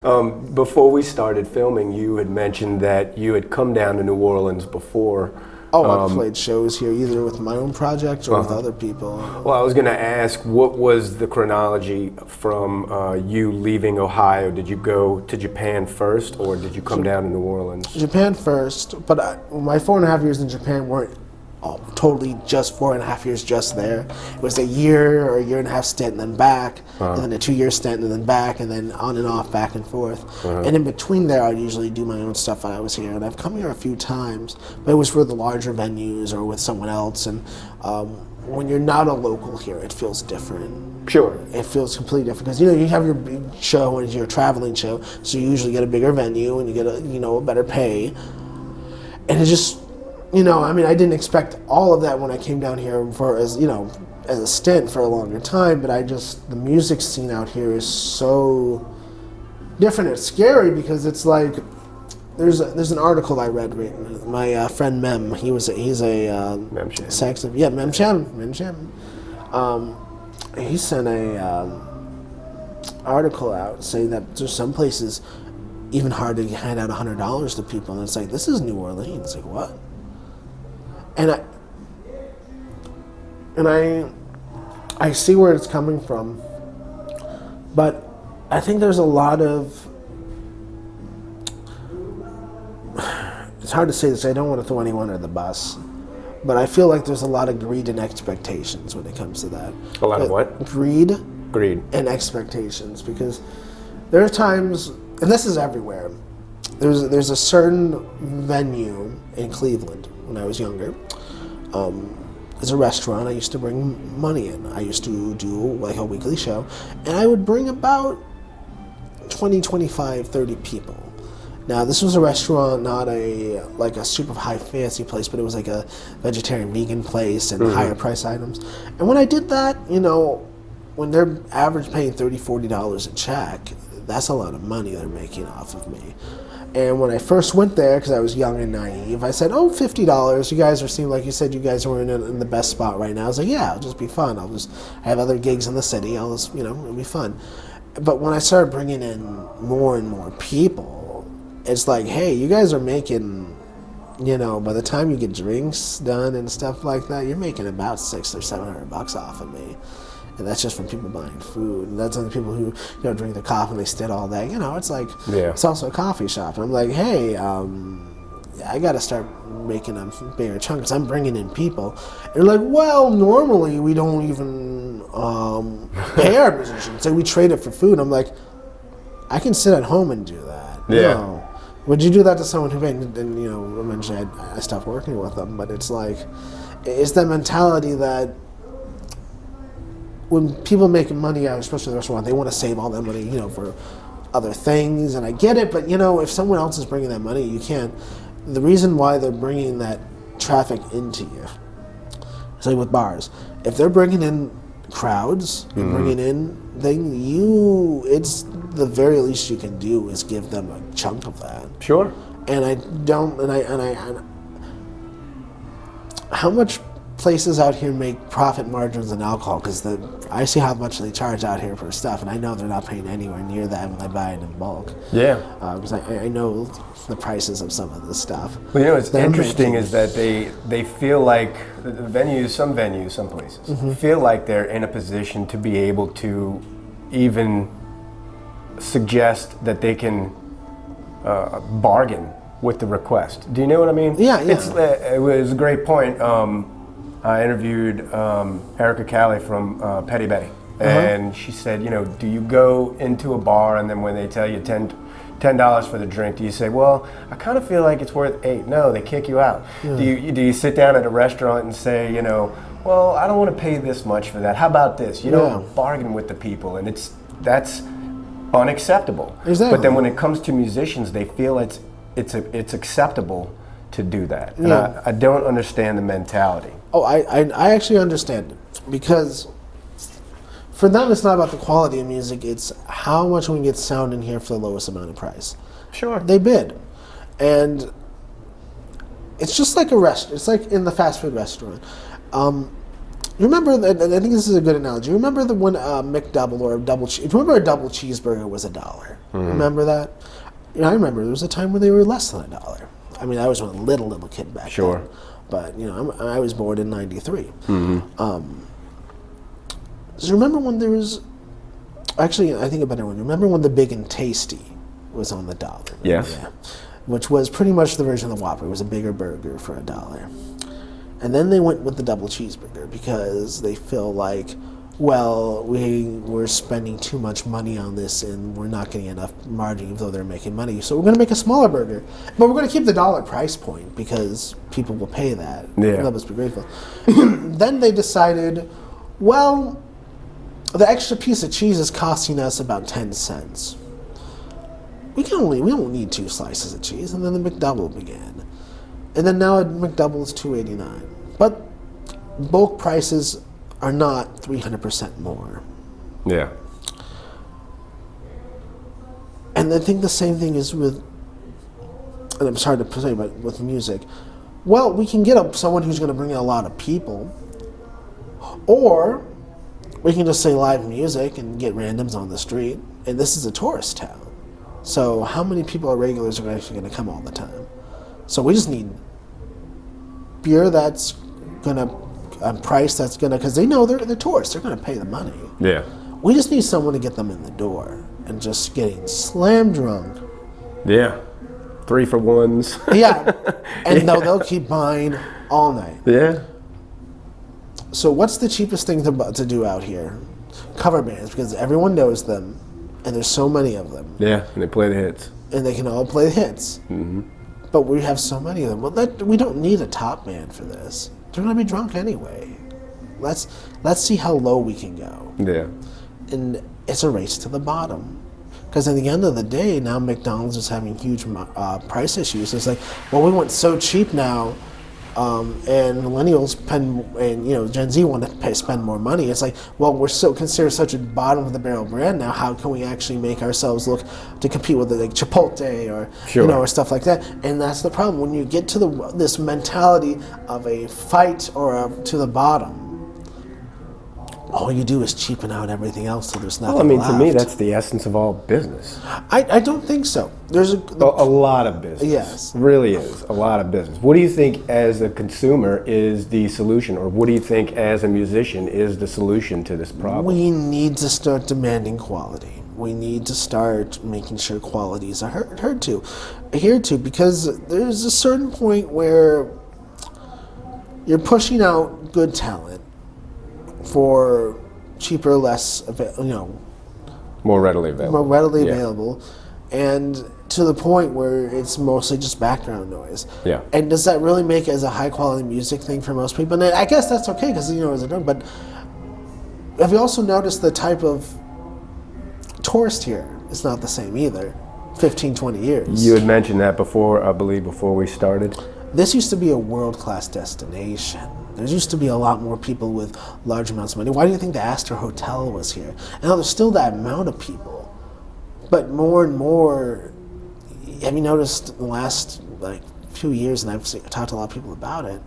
Before we started filming, you had mentioned that you had come down to New Orleans before. Oh, I played shows here either with my own project or with other people. Well, I was going to ask, what was the chronology from you leaving Ohio? Did you go to Japan first, or did you come down to New Orleans? Japan first, but my 4.5 years in Japan weren't totally just 4.5 years just there. It was a year or a year and a half stint and then back, and then a 2-year stint and then back, and then on and off, back and forth. And in between there, I'd usually do my own stuff when I was here. And I've come here a few times, but it was for the larger venues or with someone else. And when you're not a local here, it feels different. Sure. It feels completely different because you have your big show and your traveling show, so you usually get a bigger venue and you get a better pay, and it just. I didn't expect all of that when I came down here as a stint for a longer time, but the music scene out here is so different. It's scary because it's like, there's an article I read, my friend Mem, he's a saxophone, Mem Sham. He sent a article out saying that there's some places even hard to hand out $100 to people, and it's like, this is New Orleans. It's like, what? And I see where it's coming from, but I think there's a lot of, it's hard to say this, I don't want to throw anyone under the bus, but I feel like there's a lot of greed and expectations when it comes to that. A lot of what? Greed and expectations, because there are times, and this is everywhere, there's a certain venue in Cleveland when I was younger. As a restaurant, I used to bring money in. I used to do like a weekly show, and I would bring about 20, 25, 30 people. Now, this was a restaurant, not a super high fancy place, but it was like a vegetarian vegan place and higher price items. And when I did that, when they're average paying $30, $40 a check, that's a lot of money they're making off of me. And when I first went there, because I was young and naive, I said, $50. You guys seem like you said you guys were in the best spot right now. I was like, yeah, it'll just be fun. I have other gigs in the city. It'll be fun. But when I started bringing in more and more people, it's like, hey, you guys are making, by the time you get drinks done and stuff like that, you're making about $600 or $700 off of me. And that's just from people buying food. And that's on the people who, drink the coffee and they sit all day. It's like, it's also a coffee shop. And I'm like, hey, I got to start making a bigger chunk because I'm bringing in people. And they're like, well, normally we don't even pay our musicians. So we trade it for food. I'm like, I can sit at home and do that. Yeah. Would you do that to someone who paid? And eventually I stopped working with them. But it's like, it's that mentality that when people make money out, especially the restaurant, they want to save all that money, for other things. And I get it, but if someone else is bringing that money, you can't. The reason why they're bringing that traffic into you, it's like with bars. If they're bringing in crowds and bringing in things, it's the very least you can do is give them a chunk of that. Sure. And how much places out here make profit margins in alcohol, because I see how much they charge out here for stuff, and I know they're not paying anywhere near that when they buy it in bulk. Yeah. Because I know the prices of some of this stuff. Well, what's interesting is that they feel like the venues, some places, feel like they're in a position to be able to even suggest that they can bargain with the request. Do you know what I mean? Yeah. It was a great point. I interviewed Erica Callie from Petty Betty, and she said, do you go into a bar and then when they tell you $10 for the drink, do you say, well, I kind of feel like it's worth $8? No, they kick you out. Yeah. Do you sit down at a restaurant and say, well, I don't want to pay this much for that. How about this? You don't bargain with the people, and that's unacceptable. Exactly. But then when it comes to musicians, they feel it's acceptable to do that. And I don't understand the mentality. Oh, I actually understand it, because for them it's not about the quality of music, it's how much we can get sound in here for the lowest amount of price. Sure. They bid. And it's just like a restaurant. It's like in the fast food restaurant. You remember, and I think this is a good analogy. Remember the one McDouble or a double? Remember a double cheeseburger was $1. Mm-hmm. Remember that? I remember there was a time where they were less than $1. I mean, I was a little kid back then. But I was born in '93. Mm-hmm. So remember when there was? Actually, I think a better one. Remember when the Big and Tasty was on the dollar? Yes. Yeah. Which was pretty much the version of the Whopper. It was a bigger burger for $1. And then they went with the double cheeseburger because they feel like, well, we're spending too much money on this and we're not getting enough margin even though they're making money. So we're going to make a smaller burger. But we're going to keep the dollar price point because people will pay that. Yeah. That must be grateful. Then they decided, well, the extra piece of cheese is costing us about 10 cents. We don't need 2 slices of cheese. And then the McDouble began. And then now McDouble is $2.89. But bulk prices are not 300% more. Yeah. And I think the same thing is with, and I'm sorry to say, but with music. Well, we can get someone who's going to bring in a lot of people, or we can just say live music and get randoms on the street. And this is a tourist town. So how many people are regulars are actually going to come all the time? So we just need beer that's going to, price that's going to, because they know they're tourists, they're going to pay the money. Yeah. We just need someone to get them in the door and just getting slam drunk. Yeah. 3 for $1s. Yeah. And they'll keep buying all night. Yeah. So what's the cheapest thing to do out here? Cover bands, because everyone knows them, and there's so many of them. Yeah, and they play the hits. And they can all play the hits. Mm-hmm. But we have so many of them. Well, we don't need a top band for this. They're going to be drunk anyway. Let's see how low we can go. Yeah. And it's a race to the bottom. Because at the end of the day, now McDonald's is having huge price issues. It's like, well, we went so cheap now, and millennials and Gen Z want to spend more money. It's like, well, we're so considered such a bottom of the barrel brand now. How can we actually make ourselves look to compete with like Chipotle or or stuff like that? And that's the problem when you get to this mentality of a fight or to the bottom. All you do is cheapen out everything else till there's nothing left. To me, that's the essence of all business. I don't think so. There's a lot of business. Yes. Really is. A lot of business. What do you think as a consumer is the solution? Or what do you think as a musician is the solution to this problem? We need to start demanding quality. We need to start making sure quality is adhered to, because there's a certain point where you're pushing out good talent for cheaper, less, more readily available. And to the point where it's mostly just background noise. Yeah. And does that really make it as a high quality music thing for most people? And I guess that's okay because as a drug. But have you also noticed the type of tourist here is not the same either? 15, 20 years. You had mentioned that before, I believe, before we started. This used to be a world-class destination. There used to be a lot more people with large amounts of money. Why do you think the Astor Hotel was here? And now there's still that amount of people. But more and more, have you noticed in the last few years, and I've talked to a lot of people about it,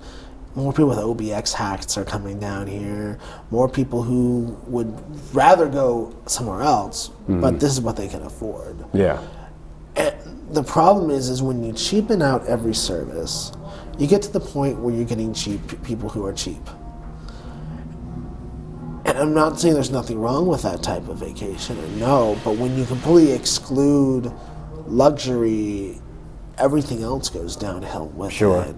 more people with OBX hats are coming down here. More people who would rather go somewhere else, but this is what they can afford. Yeah. And the problem is when you cheapen out every service, you get to the point where you're getting cheap people who are cheap. And I'm not saying there's nothing wrong with that type of vacation, no, but when you completely exclude luxury, everything else goes downhill with it.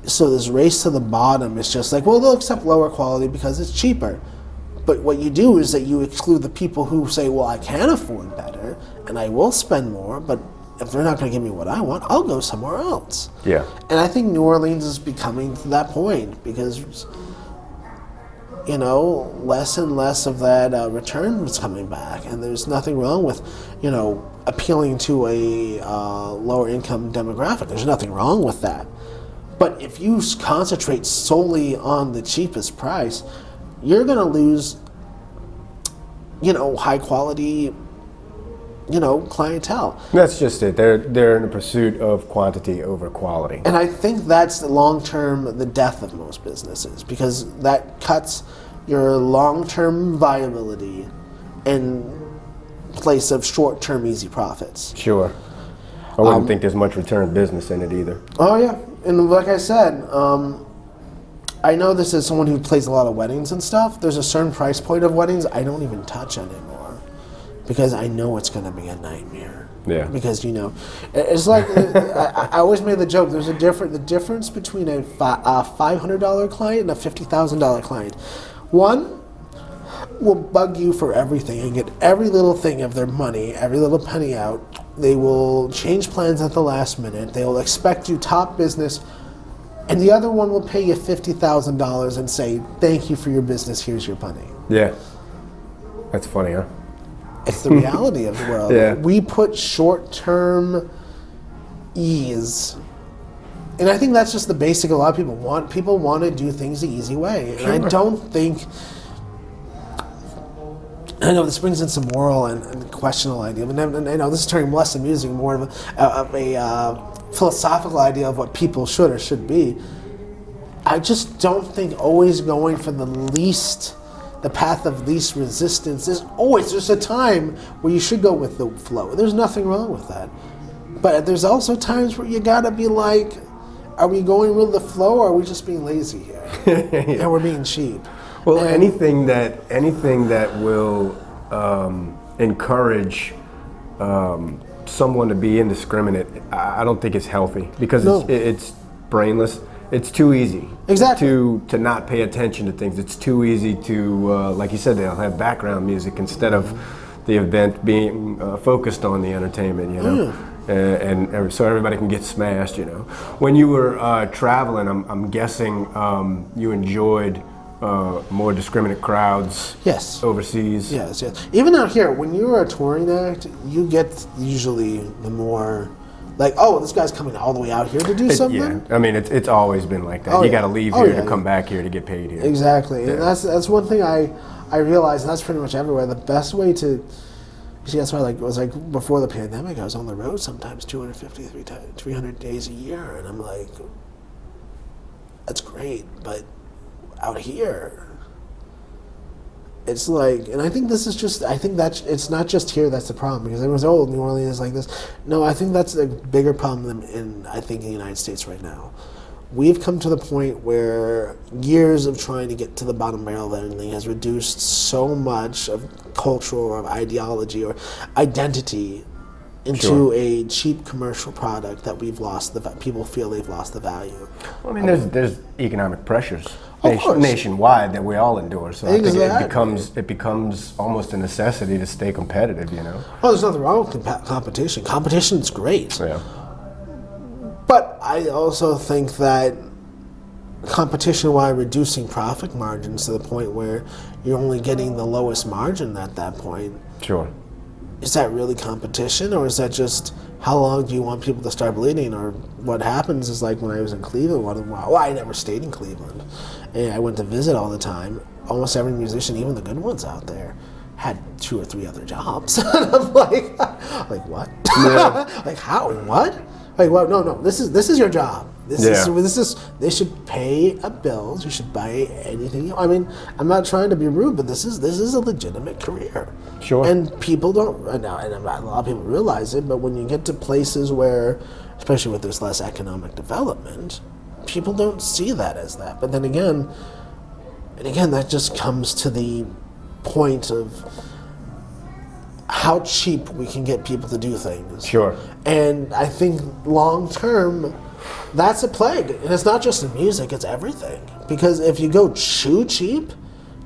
So this race to the bottom is just like, well, they'll accept lower quality because it's cheaper. But what you do is that you exclude the people who say, well, I can afford better and I will spend more, but if they're not going to give me what I want, I'll go somewhere else. Yeah. And I think New Orleans is becoming to that point because, less and less of that return is coming back. And there's nothing wrong with, appealing to a lower income demographic. There's nothing wrong with that. But if you concentrate solely on the cheapest price, you're going to lose, high quality, clientele. That's just it. They're in the pursuit of quantity over quality. And I think that's the long-term, the death of most businesses, because that cuts your long-term viability in place of short-term easy profits. Sure. I wouldn't think there's much return business in it either. Oh yeah, and like I said, I know this is someone who plays a lot of weddings and stuff. There's a certain price point of weddings I don't even touch anymore because I know it's going to be a nightmare. Yeah. Because it's like I always made the joke. There's the difference between a $500 client and a $50,000 client. One will bug you for everything and get every little thing of their money, every little penny out. They will change plans at the last minute. They will expect you top business. And the other one will pay you $50,000 and say, thank you for your business, here's your money. Yeah. That's funny, huh? It's the reality of the world. Yeah. We put short-term ease. And I think that's just the basic a lot of people want. People want to do things the easy way. Sure. And I don't think... I know this brings in some moral and questionable idea, but I know this is turning less than music, more of a philosophical idea of what people should or should be. I just don't think always going for the path of least resistance there's a time where you should go with the flow. There's nothing wrong with that. But there's also times where you gotta be like, are we going with the flow or are we just being lazy here? And we're being cheap. Well, anything that will encourage someone to be indiscriminate, I don't think it's healthy because it's brainless. It's too easy. Exactly. To not pay attention to things. It's too easy to, like you said, they'll have background music instead of the event being focused on the entertainment, and so everybody can get smashed, When you were traveling, I'm guessing you enjoyed more discriminate crowds. Yes. Overseas. Yes. Even out here, when you're a touring act, you get usually the more like, oh, this guy's coming all the way out here to do something. Yeah, I mean it's always been like that. You got to leave here to come back here to get paid here. Exactly, and that's one thing I realized, and that's pretty much everywhere. The best way to see, that's why it was like before the pandemic, I was on the road sometimes 250, 300 days a year, and I'm like, that's great, but out here, it's like, and I think it's not just here that's the problem, because everyone's, New Orleans is like this. No, I think that's a bigger problem in the United States right now. We've come to the point where years of trying to get to the bottom barrel of anything has reduced so much of cultural or of ideology or identity into a cheap commercial product that people feel they've lost the value. Well, I mean, there's economic pressures nationwide that we all endure. So Exactly. I think it becomes almost a necessity to stay competitive. Oh, there's nothing wrong with competition. Competition's great. Yeah. But I also think that competition, while reducing profit margins to the point where you're only getting the lowest margin at that point. Sure. Is that really competition, or is that just how long do you want people to start bleeding? Or what happens is, like when I was in Cleveland, I never stayed in Cleveland, and I went to visit all the time. Almost every musician, even the good ones out there, had 2 or 3 other jobs. And I'm like what? Yeah. Like how and what? Like, well, no. This is your job. This is. They should pay bills. You should buy anything. I mean, I'm not trying to be rude, but this is a legitimate career. Sure. And people don't. And a lot of people realize it. But when you get to places where, especially with there's less economic development, people don't see that as that. But then again, that just comes to the point of how cheap we can get people to do things. Sure. And I think long term, that's a plague. And it's not just in music, it's everything. Because if you go too cheap,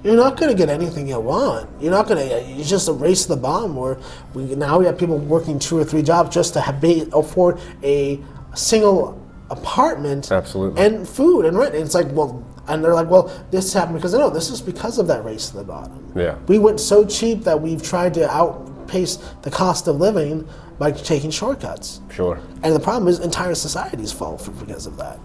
you're not going to get anything you want. You just erase the bomb where we have people working 2 or 3 jobs just to afford a single apartment. Absolutely. And food and rent. And it's like, and they're like, this happened because this is because of that race to the bottom. Yeah. We went so cheap that we've tried to outpace the cost of living by taking shortcuts. Sure. And the problem is entire societies fall because of that.